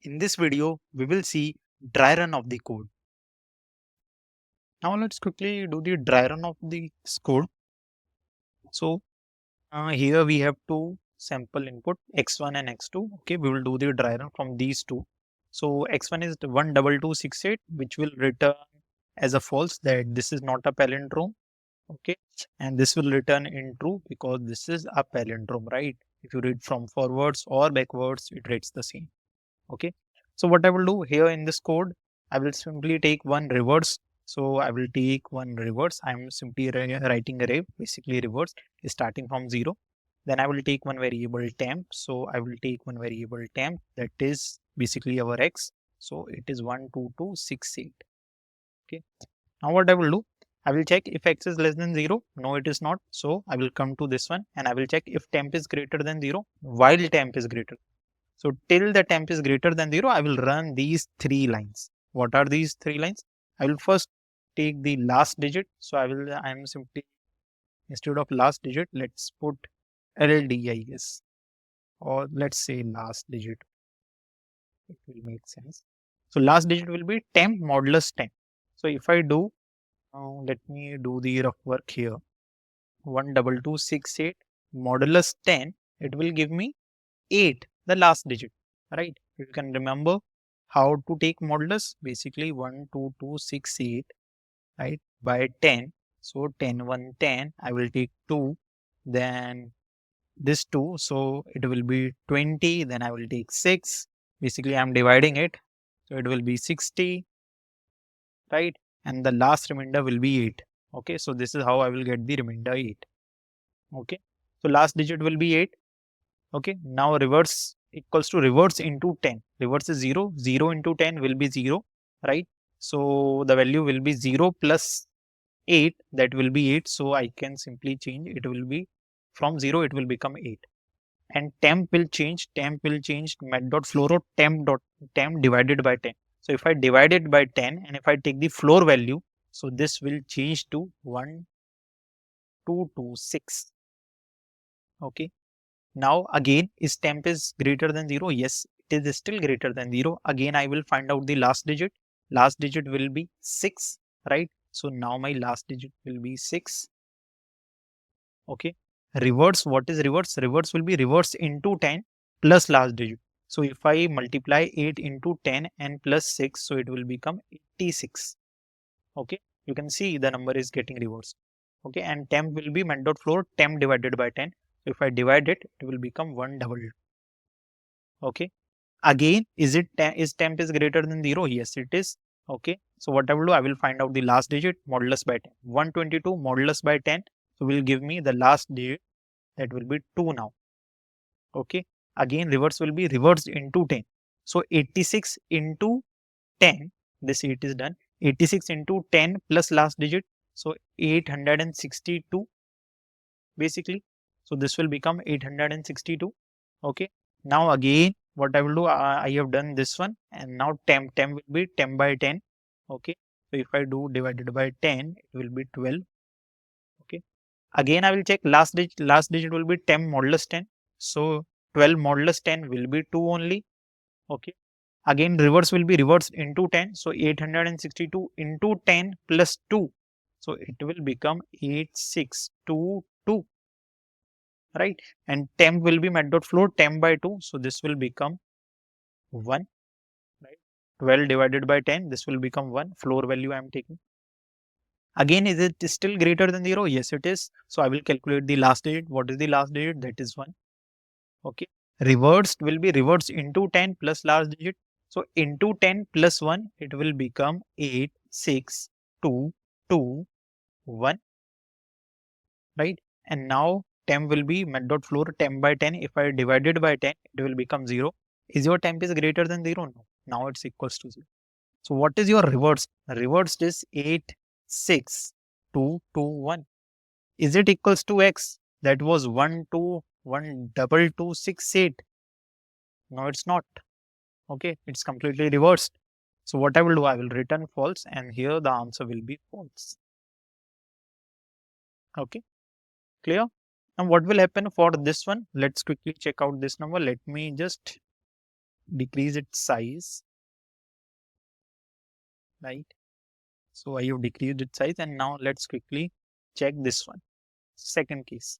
In this video, we will see dry run of the code. Now let's quickly do the dry run of this code. So here we have two sample input x1 and x2. Okay, we will do the dry run from these two. So x1 is the 12268, which will return as a false that this is not a palindrome. Okay, and this will return in true because this is a palindrome, right? If you read from forwards or backwards, it reads the same. Okay, so what I will do here in this code, I will simply take one reverse. So I will take one reverse. I'm simply writing array, basically reverse starting from 0. Then I will take one variable temp. So I will take one variable temp, that is basically our x. So it is 12268. Okay, now what I will do, I will check if x is less than 0. No, it is not. So I will come to this one and I will check if temp is greater than 0 while temp is greater. So till the temp is greater than 0, I will run these three lines. What are these three lines? I will first take the last digit. So I am simply, instead of last digit, let's put LDIS, or let's say last digit. It will make sense. So last digit will be temp modulus 10. So if I do, let me do the rough work here. 12268 modulus 10, it will give me 8, the last digit, right? You can remember how to take modulus, basically 12268, right, by 10. So 10 1 10, I will take 2, then this 2, so it will be 20, then I will take 6. Basically I'm dividing it, so it will be 60, right? And the last remainder will be 8. Okay, so this is how I will get the remainder 8. Okay, so last digit will be 8. Okay, now reverse equals to reverse into 10. Reverse is 0. 0 into 10 will be 0, right? So the value will be 0 plus 8, that will be 8. So I can simply change, it will be from 0, it will become 8. And temp will change, mat.floor temp divided by 10. So if I divide it by 10 and if I take the floor value, so this will change to 1226. Okay. Now again, is temp is greater than 0? Yes, it is still greater than 0. Again, I will find out the last digit. Last digit will be 6, right? So now my last digit will be 6. Okay. Reverse, what is reverse? Reverse will be reverse into 10 plus last digit. So if I multiply 8 into 10 and plus 6, so it will become 86. Okay. You can see the number is getting reversed. Okay. And temp will be mat.floor temp divided by 10. So if I divide it, it will become 122. Okay. Again, is temp is greater than 0? Yes, it is. Okay. So what I will do, I will find out the last digit modulus by 10. 122 modulus by 10. So will give me the last digit, that will be 2 now. Okay. Again, reverse will be reversed into 10. So 86 into 10, this 8 is done. 86 into 10 plus last digit. So 862 basically. So this will become 862. Okay. Now again, what I will do, I have done this one, and now temp will be temp by 10. Okay. So if I do divided by 10, it will be 12. Okay. Again, I will check last digit. Last digit will be temp modulus 10. So 12 modulus 10 will be 2 only. Okay. Again, reverse will be reversed into 10. So 862 into 10 plus 2. So it will become 8622. Right, and temp will be mat.floor temp by 2, so this will become 1, right? 12 divided by 10, this will become 1. Floor value I am taking. Again, is it still greater than 0? Yes, it is. So I will calculate the last digit. What is the last digit? That is 1. Okay, reversed will be reversed into 10 plus last digit. So into 10 plus 1, it will become 8 6 2 2 1, right? And now temp will be mat.floor temp by 10. If I divide it by 10, it will become 0. Is your temp is greater than 0? No. Now it's equals to 0. So what is your reverse? Reversed is 8 6 2 2 1. Is it equals to x? That was 1 2 1 double 2 6 8. No, it's not. Okay, it's completely reversed. So what I will do, I will return false, and here the answer will be false. Okay, clear? Now what will happen for this one? Let's quickly check out this number. Let me just decrease its size, right? So I have decreased its size, and now let's quickly check this one. Second case.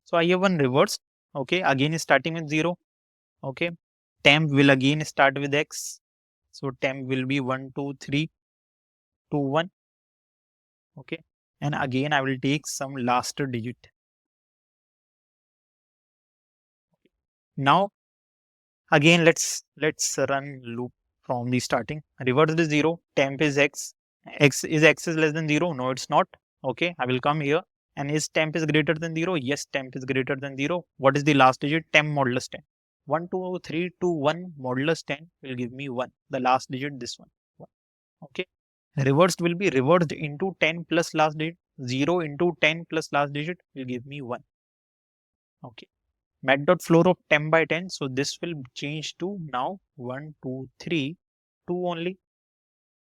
So I have one reverse. Okay, again is starting with 0. Okay, temp will again start with x. So temp will be 1, 2, 3, 2, 1. Okay, and again I will take some last digit. Now again let's run loop from the starting. Reverse is 0, temp is x. X is less than 0? No, it's not. Okay, I will come here. And is temp is greater than 0? Yes, temp is greater than 0. What is the last digit? Temp modulus 10. 1, 2, 3, 2, 1 modulus 10 will give me 1. The last digit, this one. 1. Okay. Reversed will be reversed into 10 plus last digit. 0 into 10 plus last digit will give me 1. Okay. Mat dot floor of 10 by 10. So this will change to now 1, 2, 3, 2 only.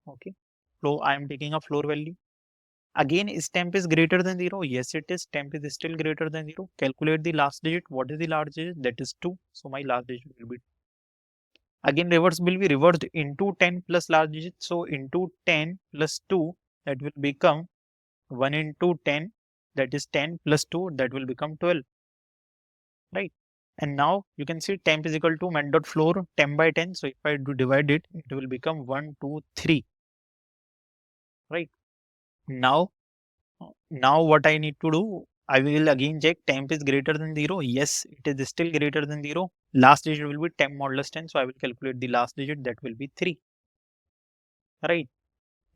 Okay. So I am taking a floor value. Again, is temp is greater than 0? Yes, it is. Temp is still greater than 0. Calculate the last digit. What is the last digit? That is 2. So my last digit will be 2. Again, reverse will be reversed into 10 plus last digit. So into 10 plus 2, that will become 1 into 10. That is 10 plus 2. That will become 12. Right. And now you can see temp is equal to mat dot floor 10 by 10. So if I do divide it, it will become 1, 2, 3. Right. Now what I need to do, I will again check temp is greater than 0. Yes, it is still greater than 0. Last digit will be temp modulus 10. So I will calculate the last digit, that will be 3. Right.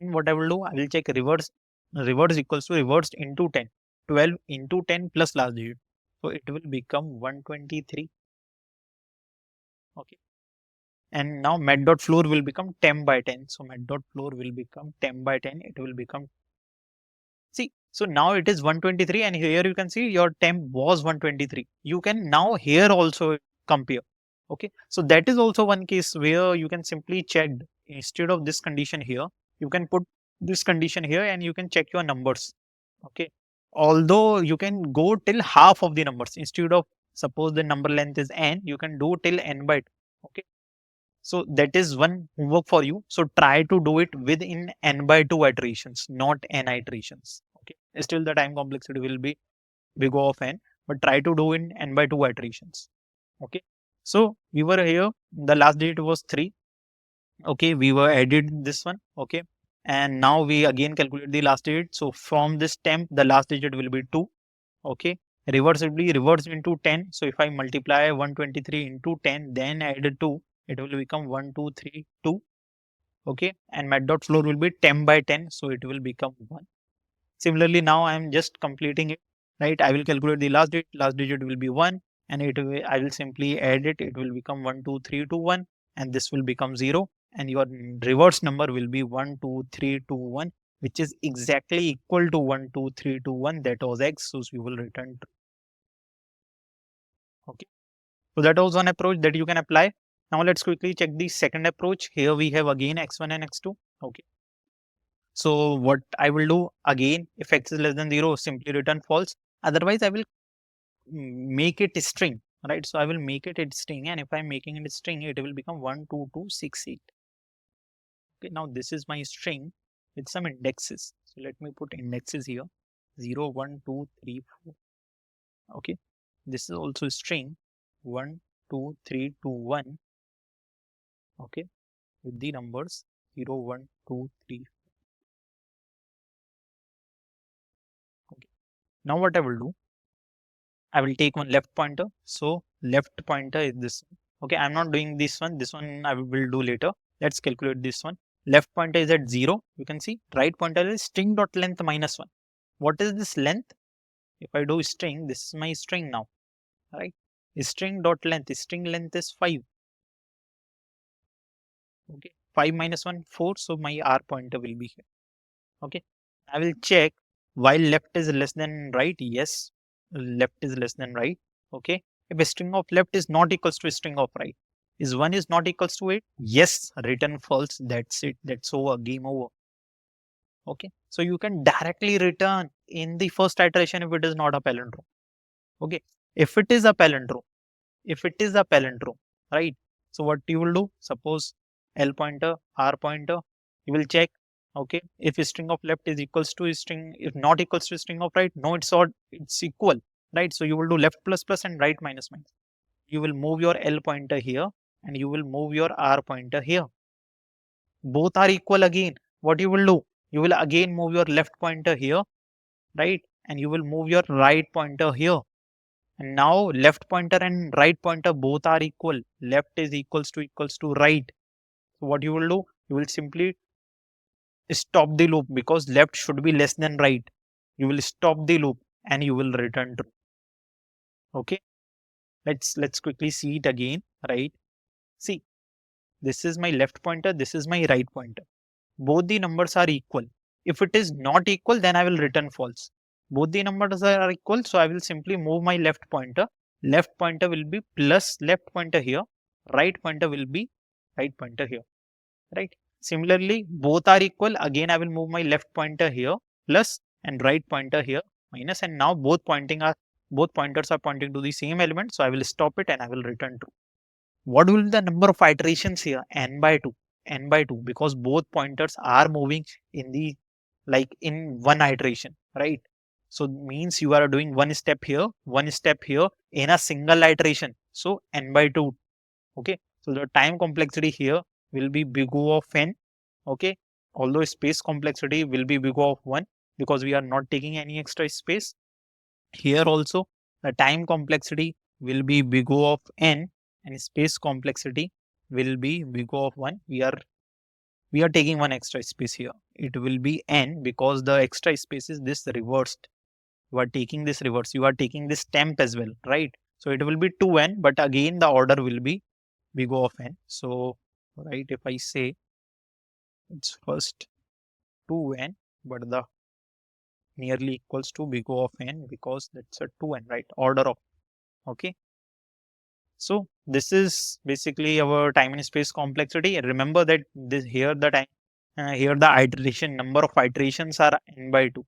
And what I will do, I will check reverse. Reverse equals to reversed into 10. 12 into 10 plus last digit. So it will become 123. Okay. And now mat dot floor will become 10 by 10. So mat dot floor will become 10 by 10. It will become, see, so now it is 123, and here you can see your temp was 123. You can now here also compare. Okay, so that is also one case where you can simply check instead of this condition here, you can put this condition here and you can check your numbers. Okay, although you can go till half of the numbers instead of, suppose the number length is n, you can do till n by 2. Okay, so that is one homework for you. So try to do it within n by 2 iterations, not n iterations. Okay. Still the time complexity will be big of n, but try to do in n by 2 iterations. Okay. So we were here, the last digit was 3. Okay. We were added this one. Okay. And now we again calculate the last digit. So from this temp, the last digit will be 2. Okay. Reverse will be reversed into 10. So if I multiply 123 into 10, then add 2, it will become 1, 2, 3, 2. Okay. And mat dot floor will be 10 by 10. So it will become 1. Similarly, now I am just completing it, right? I will calculate the last digit. Last digit will be 1. And I will simply add it. It will become 1, 2, 3, 2, 1. And this will become 0. And your reverse number will be 1, 2, 3, 2, 1, which is exactly equal to 1, 2, 3, 2, 1. That was x. So we will return true. Okay. So that was one approach that you can apply. Now let's quickly check the second approach. Here we have again x1 and x2. Okay. So what I will do again, if x is less than 0, simply return false. Otherwise, I will make it a string, right? So I will make it a string, and if I'm making it a string, it will become 1, 2, 2, 6, 8. Okay, now this is my string with some indexes. So let me put indexes here, 0, 1, 2, 3, 4. Okay, this is also a string, 1, 2, 3, 2, 1. Okay, with the numbers 0, 1, 2, 3. Okay, now what I will do, I will take one left pointer. So left pointer is this. Okay, I'm not doing this one. This one I will do later. Let's calculate this one. Left pointer is at 0. You can see right pointer is string dot length minus 1. What is this length? If I do string, this is my string now. Right? String dot length. String length is 5. Okay. 5 minus 1, 4. So my R pointer will be here. Okay. I will check while left is less than right. Yes, left is less than right. Okay. If a string of left is not equals to a string of right, is 1 is not equals to 8? Yes, return false. That's it. That's over. Game over. Okay. So you can directly return in the first iteration if it is not a palindrome. Okay. If it is a palindrome, right? So what you will do, suppose L pointer, R pointer, you will check, okay, if a string of left is equals to a string, if not equals to a string of right, no, it's odd, it's equal, right? So you will do left plus plus and right minus minus. You will move your L pointer here and you will move your R pointer here. Both are equal again. What you will do? You will again move your left pointer here, right? And you will move your right pointer here. And now left pointer and right pointer both are equal. Left is equals to right. So what you will do? You will simply stop the loop because left should be less than right. You will stop the loop and you will return true. Okay. Let's quickly see it again, right? See, this is my left pointer, this is my right pointer. Both the numbers are equal. If it is not equal, then I will return false. Both the numbers are equal, so I will simply move my left pointer. Left pointer will be plus left pointer here. Right pointer will be right pointer here. Right. Similarly, both are equal. Again, I will move my left pointer here plus and right pointer here minus, and now both pointers are pointing to the same element. So I will stop it and I will return true. What will be the number of iterations here? N by 2. N by 2 because both pointers are moving in the in one iteration, right? So means you are doing one step here in a single iteration. So N by 2. Okay. So the time complexity here will be big O of N. Okay. Although space complexity will be big O of 1 because we are not taking any extra space. Here also the time complexity will be big O of N and space complexity will be big O of 1. We are taking one extra space here. It will be N because the extra space is this reversed. You are taking this reverse. You are taking this temp as well, right? So it will be 2N, but again the order will be big O of N. So, right, if I say it's first 2N, but the nearly equals to big O of N because that's a 2N, right? Order of, okay. So this is basically our time and space complexity. Remember that this here the time here the iteration number of iterations are N by 2.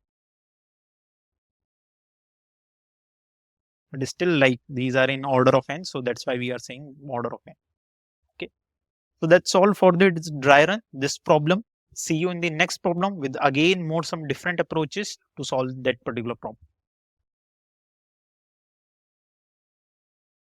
But still these are in order of N, so that's why we are saying order of N. Okay. So that's all for the dry run, this problem. See you in the next problem with again more some different approaches to solve that particular problem.